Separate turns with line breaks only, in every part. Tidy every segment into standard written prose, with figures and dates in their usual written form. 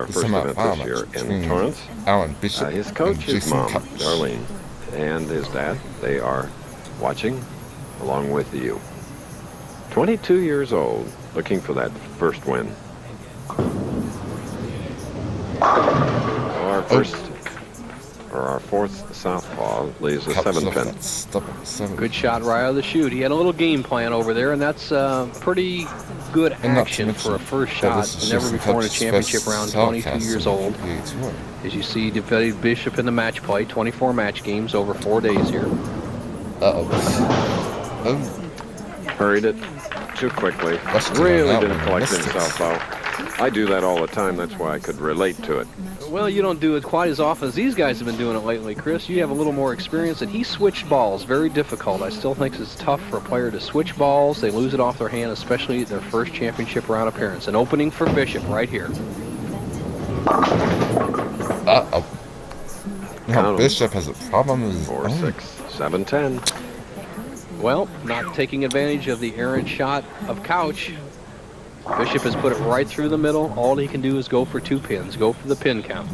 Our first event this year in Torrance.
Alan Bishop
His coach, his mom, Darlene, and his dad, they are watching along with you. 22 years old, looking for that first win. Our fourth southpaw leaves a 7-pin.
Good shot right out of the chute. He had a little game plan over there, and that's pretty good action for a first shot. Never before in a championship round, 22 years old. As you see, defeated Bishop in the match play, 24 match games over 4 days here.
Hurried it too quickly. Really didn't collect himself, though. I do that all the time. That's why I could relate to it.
Well, you don't do it quite as often as these guys have been doing it lately, Chris. You have a little more experience, and he switched balls. Very difficult. I still think it's tough for a player to switch balls. They lose it off their hand, especially their first championship round appearance. An opening for Bishop right here.
No, Bishop has a problem.
4, 6, 7, 10.
Well, not taking advantage of the errant shot of Couch. Bishop has put it right through the middle. All he can do is go for 2 pins. Go for the pin count.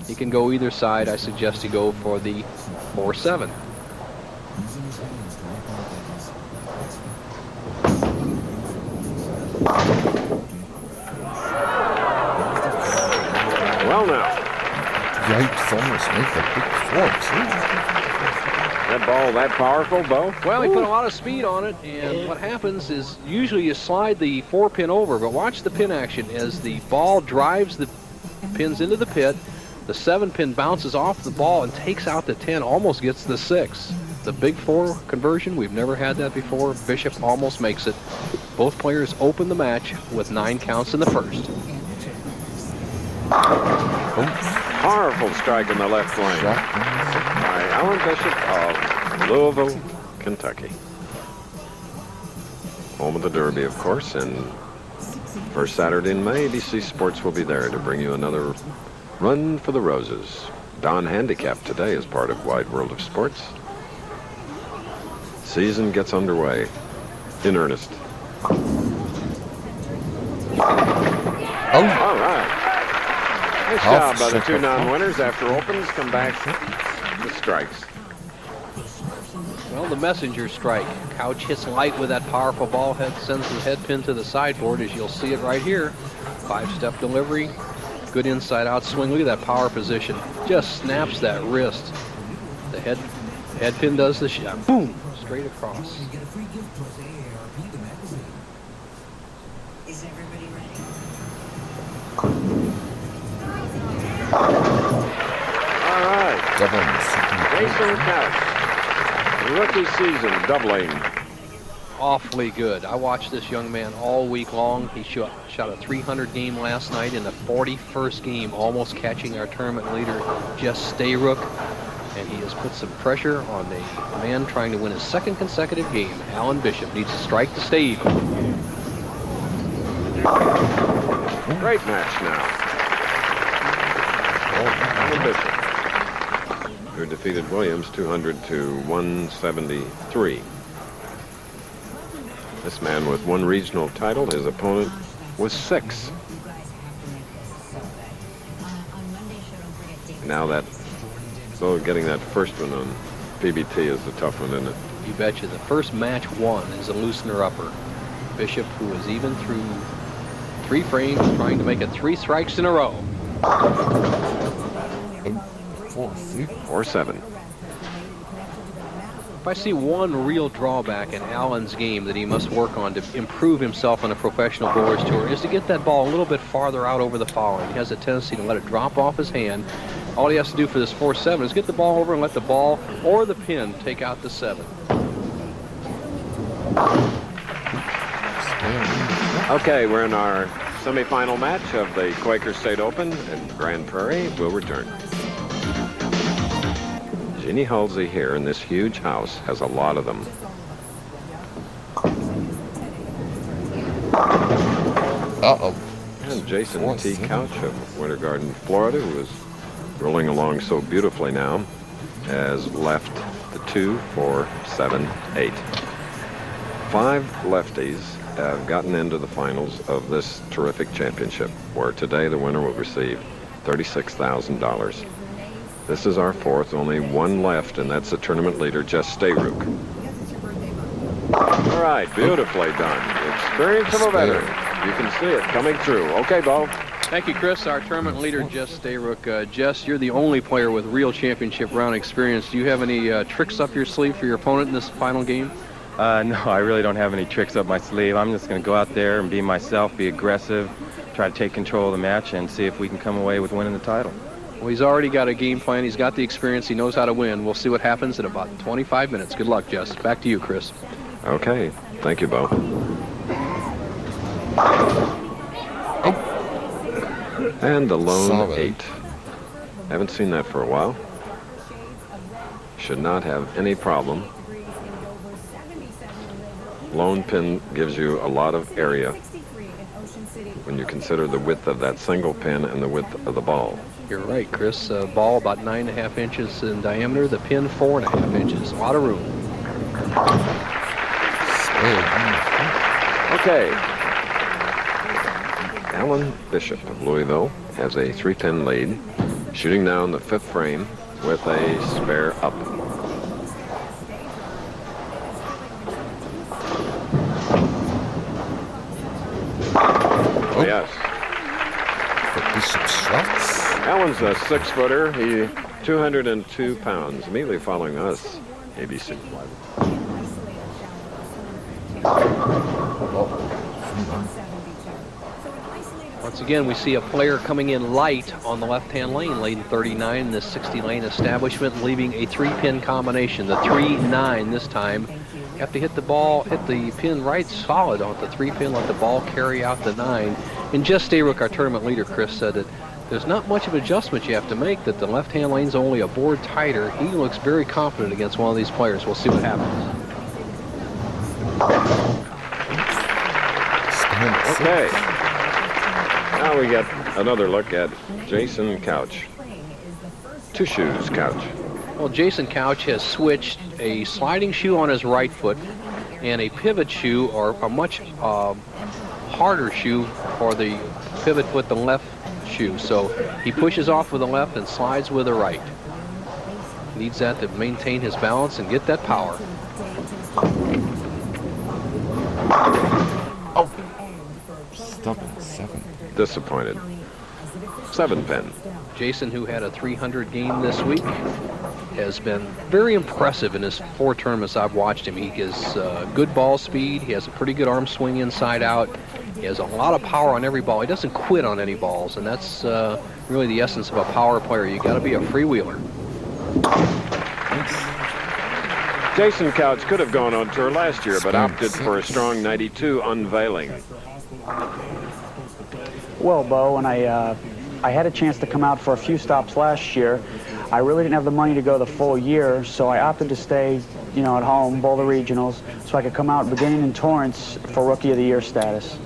He can go either side. I suggest he go for the 4-7.
Well now.
Yikes, almost make a big 4, too.
That ball that powerful, Bo?
Well, he put a lot of speed on it, and what happens is usually you slide the 4-pin over, but watch the pin action as the ball drives the pins into the pit. The 7-pin bounces off the ball and takes out the 10, almost gets the 6. The big 4 conversion, we've never had that before. Bishop almost makes it. Both players open the match with 9 counts in the first.
Powerful strike in the left lane by Alan Bishop of Louisville, Kentucky. Home of the Derby, of course, and first Saturday in May, ABC Sports will be there to bring you another Run for the Roses. Don Handicap today is part of Wide World of Sports. Season gets underway in earnest. All right. Nice job by the 2 non-winners. After opens, come back with strikes.
Well, the messenger strike. Couch hits light with that powerful ball head, sends the head pin to the sideboard, as you'll see it right here. 5-step delivery, good inside-out swing. Look at that power position. Just snaps that wrist. The head pin does the shot. Boom! Straight across.
All right. Jason Couch. Rookie season doubling.
Awfully good. I watched this young man all week long. He shot a 300 game last night in the 41st game, almost catching our tournament leader, Jess Stayrook. And he has put some pressure on the man trying to win his 2nd consecutive game. Alan Bishop needs to strike to stay even.
Great match now. Alan Bishop, who defeated Williams 200 to 173. This man with 1 regional title, his opponent was 6. Now getting that first one on PBT is the tough one, isn't it?
You betcha. The first match won is a loosener upper. Bishop, who was even through 3 frames, trying to make it 3 strikes in a row.
4-7.
If I see one real drawback in Allen's game that he must work on to improve himself on a professional Boards Tour is to get that ball a little bit farther out over the following. He has a tendency to let it drop off his hand. All he has to do for this 4-7 is get the ball over and let the ball or the pin take out the 7.
Okay, we're in our semifinal match of the Quaker State Open in Grand Prairie. We'll return. Jeannie Halsey here in this huge house has a lot of them. And Jason T. Couch of Winter Garden, Florida, who is rolling along so beautifully now, has left the 2, 4, 7, 8. 5 lefties have gotten into the finals of this terrific championship, where today the winner will receive $36,000. This is our fourth, only one left, and that's the tournament leader, Jess Stayrook. All right, beautifully done. Experience of a veteran. You can see it coming through. Okay, Bo.
Thank you, Chris. Our tournament leader, Jess Stayrook. Jess, you're the only player with real championship round experience. Do you have any tricks up your sleeve for your opponent in this final game?
No, I really don't have any tricks up my sleeve. I'm just going to go out there and be myself, be aggressive, try to take control of the match, and see if we can come away with winning the title.
Well, he's already got a game plan. He's got the experience. He knows how to win. We'll see what happens in about 25 minutes. Good luck, Jess. Back to you, Chris.
Okay. Thank you, Bo. And the lone
Solid.
8. Haven't seen that for a while. Should not have any problem. Lone pin gives you a lot of area when you consider the width of that single pin and the width of the ball.
You're right, Chris. Ball about 9.5 inches in diameter. The pin 4.5 inches. A lot of room.
Okay. Alan Bishop of Louisville has a 3-pin lead, shooting now in the 5th frame with a spare up. Oh, yes.
Bishop shots.
Alan's a 6-footer. He 202 pounds. Immediately following us, ABC.
Once again, we see a player coming in light on the left-hand lane, lane 39 in this 60-lane establishment, leaving a 3-pin combination. The 3-9 this time. You have to hit the ball, hit the pin right solid on the 3-pin, let the ball carry out the 9. And Jess Stayrook, our tournament leader, Chris, said that there's not much of adjustment you have to make, that the left-hand lane's only a board tighter. He looks very confident against one of these players. We'll see what happens.
Okay. Now we get another look at Jason Couch. Two shoes, Couch.
Well, Jason Couch has switched a sliding shoe on his right foot and a pivot shoe, or a much harder shoe for the pivot foot, the left shoe. So he pushes off with the left and slides with the right. Needs that to maintain his balance and get that power.
Oh. Stubborn 7.
Disappointed. 7-pin.
Jason, who had a 300 game this week, has been very impressive in his 4 tournaments I've watched him. He has good ball speed. He has a pretty good arm swing inside out. He has a lot of power on every ball. He doesn't quit on any balls, and that's really the essence of a power player. You got to be a freewheeler.
Jason Couch could have gone on tour last year, but opted for a strong 92 unveiling.
Well, Bo, when I had a chance to come out for a few stops last year, I really didn't have the money to go the full year, so I opted to stay, at home, bowl the regionals, so I could come out beginning in Torrance for Rookie of the Year status.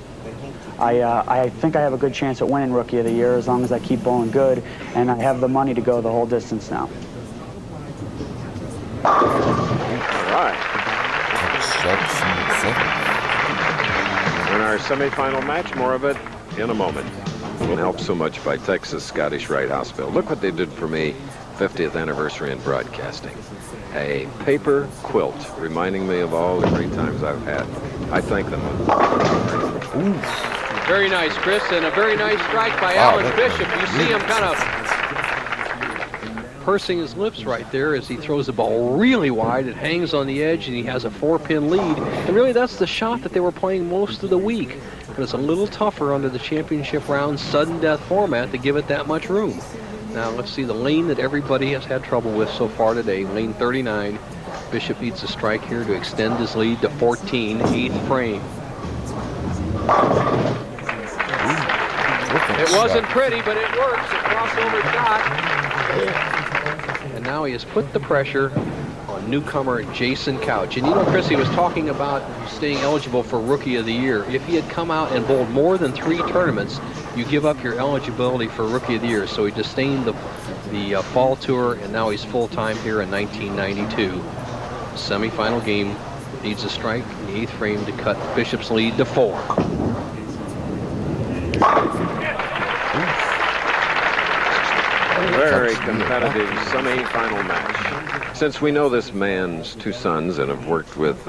I think I have a good chance at winning Rookie of the Year as long as I keep bowling good, and I have the money to go the whole distance now.
All right. In our semifinal match, more of it in a moment. We'll help so much by Texas Scottish Rite Hospital. Look what they did for me, 50th anniversary in broadcasting. A paper quilt reminding me of all the great times I've had. I thank them.
Ooh. Very nice, Chris, and a very nice strike by Alan Bishop. You see him kind of pursing his lips right there as he throws the ball really wide. It hangs on the edge, and he has a 4-pin lead. And really, that's the shot that they were playing most of the week. But it's a little tougher under the championship round sudden death format to give it that much room. Now let's see the lane that everybody has had trouble with so far today, lane 39. Bishop needs a strike here to extend his lead to 14, 8th frame. It wasn't pretty, but it works. A crossover shot. And now he has put the pressure on newcomer Jason Couch. And Chris, he was talking about staying eligible for Rookie of the Year. If he had come out and bowled more than 3 tournaments, you give up your eligibility for Rookie of the Year. So he disdained the fall tour, and now he's full-time here in 1992. Semi-final game, needs a strike. He 8th frame to cut Bishop's lead to 4.
Very competitive semi-final match. Since we know this man's 2 sons and have worked with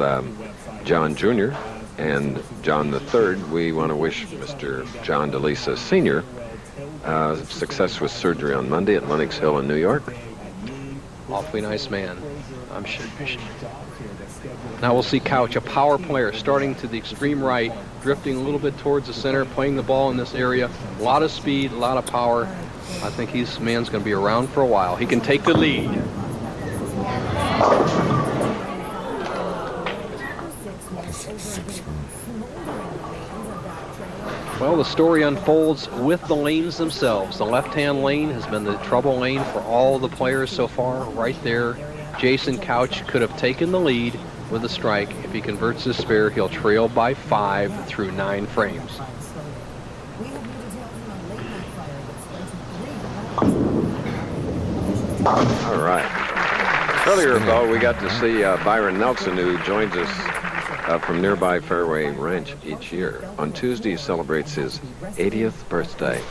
John Jr. and John III, we want to wish Mr. John DeLisa Sr. Success with surgery on Monday at Lenox Hill in New York.
Awfully nice man, I'm sure. Now we'll see Couch, a power player, starting to the extreme right, drifting a little bit towards the center, playing the ball in this area. A lot of speed, a lot of power. I think this man's going to be around for a while. He can take the lead. Well, the story unfolds with the lanes themselves. The left-hand lane has been the trouble lane for all the players so far. Right there, Jason Couch could have taken the lead with a strike. If he converts his spare, he'll trail by 5 through 9 frames.
All right. Earlier, Bo, we got to see Byron Nelson, who joins us from nearby Fairway Ranch each year. On Tuesday, he celebrates his 80th birthday,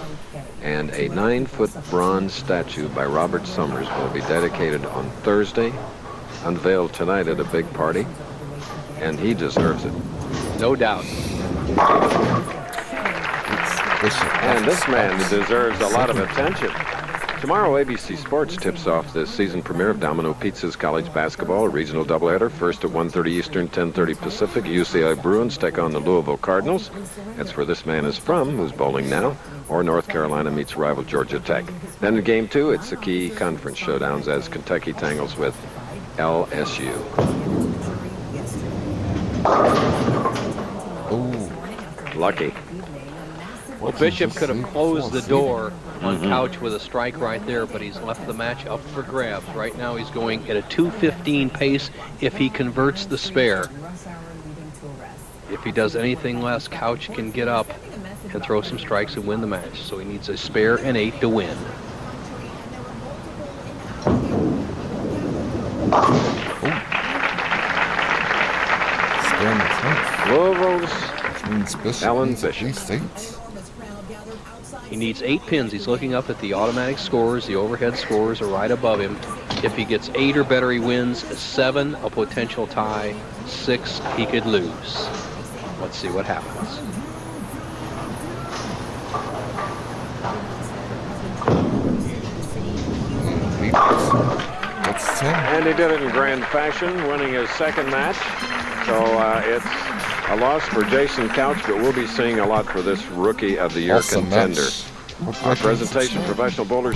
and a 9-foot bronze statue by Robert Summers will be dedicated on Thursday, unveiled tonight at a big party, and he deserves it.
No doubt.
And this man deserves a lot of attention. Tomorrow, ABC Sports tips off the season premiere of Domino Pizza's college basketball, a regional doubleheader, first at 1:30 Eastern, 10:30 Pacific. UCI Bruins take on the Louisville Cardinals. That's where this man is from, who's bowling now. Or North Carolina meets rival Georgia Tech. Then in Game 2, it's the key conference showdowns as Kentucky tangles with LSU. Ooh. Lucky.
Well, Bishop could have closed the door on Couch with a strike right there, but he's left the match up for grabs. Right now he's going at a 2:15 pace if he converts the spare. If he does anything less, Couch can get up and throw some strikes and win the match. So he needs a spare and 8 to win.
Louisville's Alan Bishop.
He needs 8 pins. He's looking up at the automatic scores. The overhead scores are right above him. If he gets 8 or better, he wins. 7, a potential tie. 6, he could lose. Let's see what happens.
And he did it in grand fashion, winning his second match. So it's a loss for Jason Couch, but we'll be seeing a lot for this Rookie of the Year contender. Our presentation, Professional Bowlers